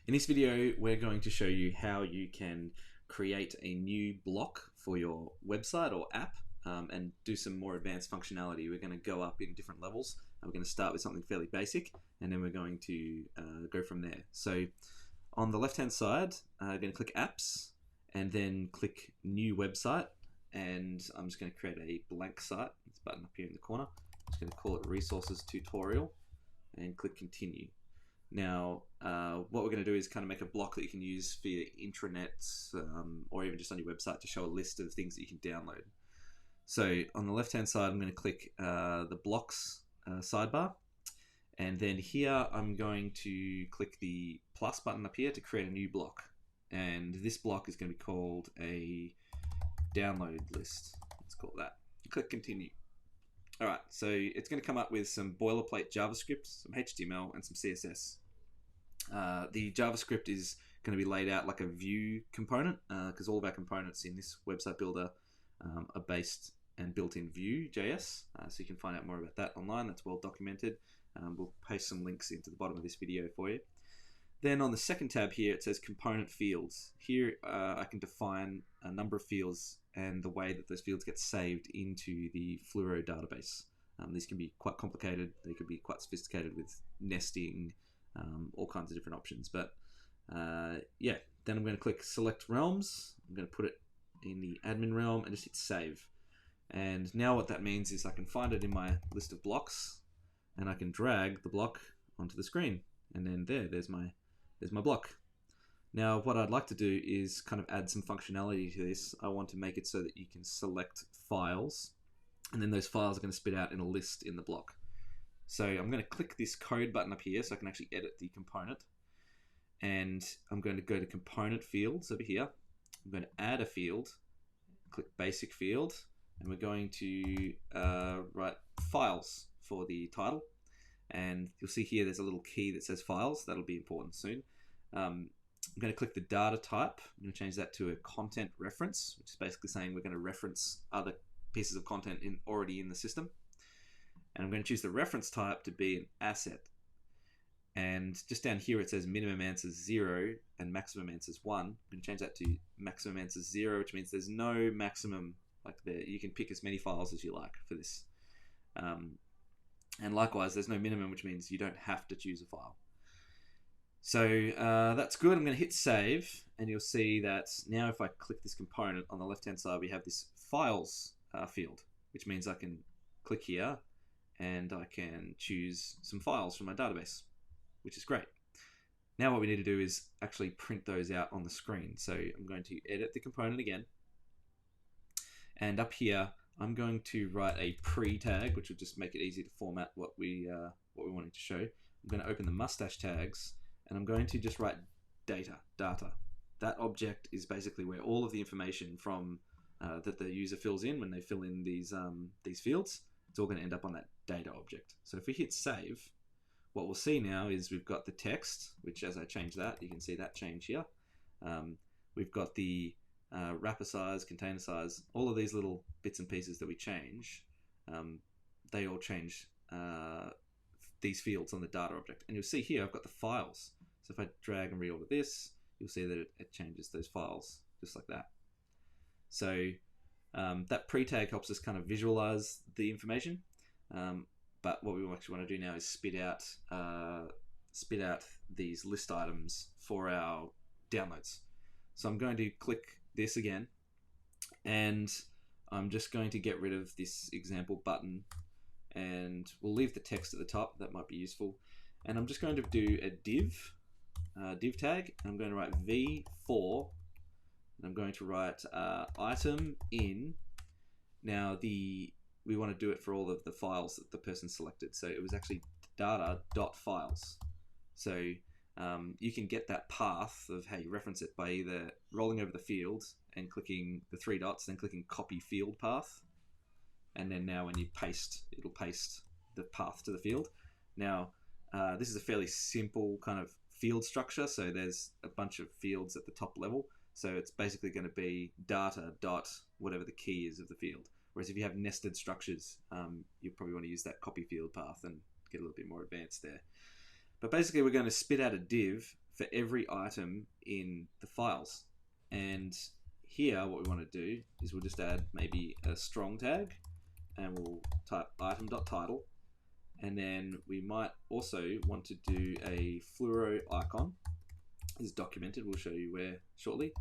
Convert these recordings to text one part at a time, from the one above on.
In this video, we're going to show you how you can create a new block for your website or app and do some more advanced functionality. We're going to go up in different levels. We're going to start with something fairly basic, and then we're going to go from there. So on the left-hand side, I'm going to click Apps, and then click New Website, and I'm just going to create a blank site. This button up here in the corner. I'm just going to call it Resources Tutorial, and click Continue. Now, what we're going to do is kind of make a block that you can use for your intranets or even just on your website to show a list of things that you can download. So on the left-hand side, I'm going to click the Blocks sidebar, and then here I'm going to click the plus button up here to create a new block. And this block is going to be called a download list. Let's call it that. Click Continue. Alright, so it's going to come up with some boilerplate JavaScript, some HTML, and some CSS. The JavaScript is going to be laid out like a Vue component, because all of our components in this website builder are based and built in Vue.js, so you can find out more about that online. That's well documented. We'll paste some links into the bottom of this video for you. Then on the second tab here, it says Component Fields. Here I can define a number of fields and the way that those fields get saved into the Fluro database. These can be quite complicated. They could be quite sophisticated with nesting, all kinds of different options. But yeah, then I'm going to click Select Realms. I'm going to put it in the admin realm and just hit Save. And now what that means is I can find it in my list of blocks, and I can drag the block onto the screen. And then there's my block. Now what I'd like to do is kind of add some functionality to this. I want to make it so that you can select files, and then those files are going to spit out in a list in the block. So I'm going to click this code button up here so I can actually edit the component. And I'm going to go to Component Fields over here. I'm going to add a field, click Basic Field, and we're going to write files for the title. And you'll see here there's a little key that says files. That'll be important soon. I'm going to click the data type. I'm going to change that to a content reference, which is basically saying we're going to reference other pieces of content already in the system. And I'm going to choose the reference type to be an asset. And just down here it says minimum answers 0 and maximum answers 1. I'm going to change that to maximum answers 0, which means there's no maximum. Like you can pick as many files as you like for this. And likewise, there's no minimum, which means you don't have to choose a file. So that's good. I'm going to hit Save, and you'll see that now if I click this component on the left-hand side, we have this Files field, which means I can click here, and I can choose some files from my database, which is great. Now what we need to do is actually print those out on the screen. So I'm going to edit the component again, and up here, I'm going to write a pre-tag, which will just make it easy to format what we wanted to show. I'm going to open the mustache tags, and I'm going to just write data. That object is basically where all of the information from that the user fills in when they fill in these fields, it's all going to end up on that data object. So if we hit save, what we'll see now is we've got the text, which as I change that, you can see that change here. We've got the wrapper size, container size, all of these little bits and pieces that we change, they all change these fields on the data object. And you'll see here I've got the files. So if I drag and reorder this, you'll see that it changes those files just like that. So that pre-tag helps us kind of visualize the information. But what we actually want to do now is spit out these list items for our downloads. So I'm going to click this again, and I'm just going to get rid of this example button, and we'll leave the text at the top. That might be useful. And I'm just going to do a div tag, and I'm going to write v4, and I'm going to write item in. Now we want to do it for all of the files that the person selected, so it was actually data.files. So you can get that path of how you reference it by either rolling over the field and clicking the 3 dots, then clicking copy field path, and then now when you paste, it'll paste the path to the field. Now this is a fairly simple kind of field structure, so there's a bunch of fields at the top level, so it's basically going to be data dot whatever the key is of the field. Whereas if you have nested structures, you probably want to use that copy field path and get a little bit more advanced there. But basically we're going to spit out a div for every item in the files. And here what we want to do is we'll just add maybe a strong tag, and we'll type item.title, and then we might also want to do a Fluro icon. This is documented, we'll show you where shortly.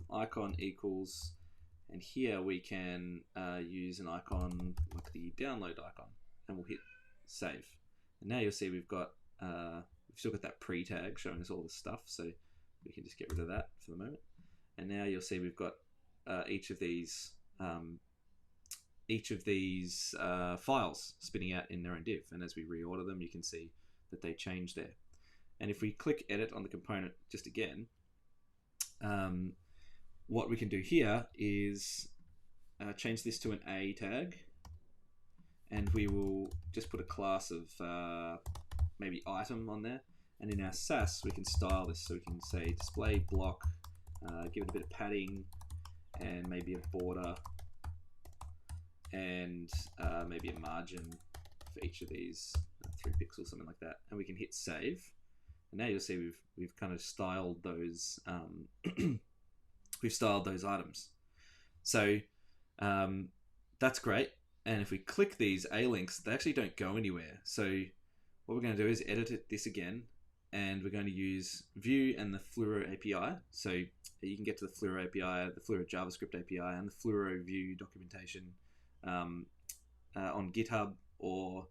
Icon equals, and here we can use an icon like the download icon, and we'll hit save. And now you'll see we've still got that pre tag showing us all the stuff, so we can just get rid of that for the moment. And now you'll see we've got each of these files spinning out in their own div, and as we reorder them, you can see that they change there. And if we click edit on the component just again, what we can do here is change this to an A tag, and we will just put a class of maybe item on there. And in our Sass, we can style this, so we can say display block, give it a bit of padding, and maybe a border, and maybe a margin for each of these, 3 pixels, something like that. And we can hit save. And now you'll see we've kind of styled those we've styled those items. So that's great. And if we click these A links, they actually don't go anywhere. So what we're going to do is edit this again, and we're going to use Vue and the Fluro API. So you can get to the Fluro API, the Fluro JavaScript API, and the Fluro Vue Documentation on GitHub, or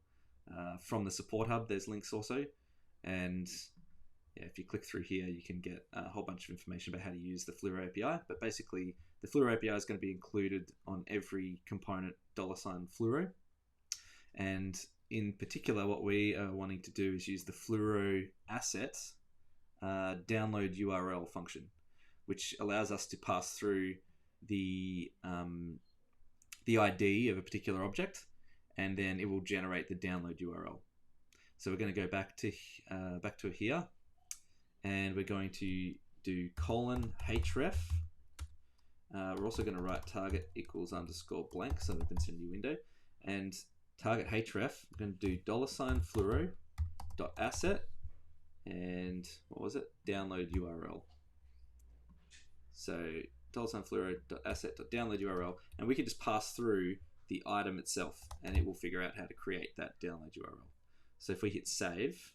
from the Support Hub. There's links also. And yeah, if you click through here, you can get a whole bunch of information about how to use the Fluro API. But basically, the Fluro API is going to be included on every component $Fluro. And in particular, what we are wanting to do is use the Fluro asset download URL function, which allows us to pass through the ID of a particular object, and then it will generate the download URL. So we're going to go back to here, and we're going to do :href. We're also going to write target equals underscore blank, so it opens a new window, and target href, we're going to do $Fluro.asset, and what was it? Download URL. So $Fluro.asset.download URL, and we can just pass through the item itself, and it will figure out how to create that download URL. So if we hit save,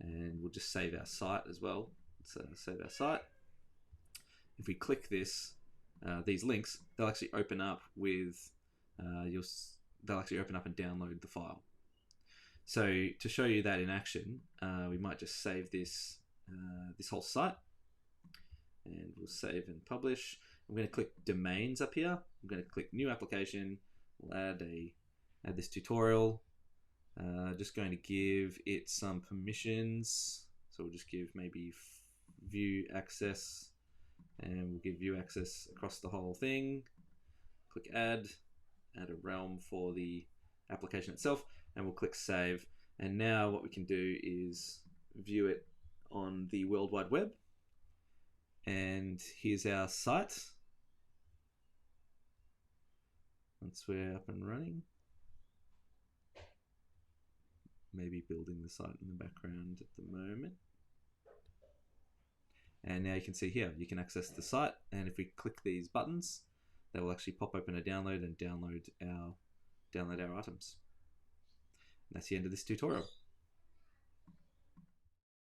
and we'll just save our site as well. So save our site. If we click this, these links, they'll actually open up with they'll actually open up and download the file. So to show you that in action, we might just save this this whole site, and we'll save and publish. I'm going to click domains up here. I'm going to click new application. We'll add this tutorial. Just going to give it some permissions. So we'll just give maybe view access, and we'll give view access across the whole thing. Click add a realm for the application itself, and we'll click save. And now what we can do is view it on the World Wide Web. And here's our site. Once we're up and running, maybe building the site in the background at the moment. And now you can see here, you can access the site, and if we click these buttons, they will actually pop open a download and download our items. And that's the end of this tutorial.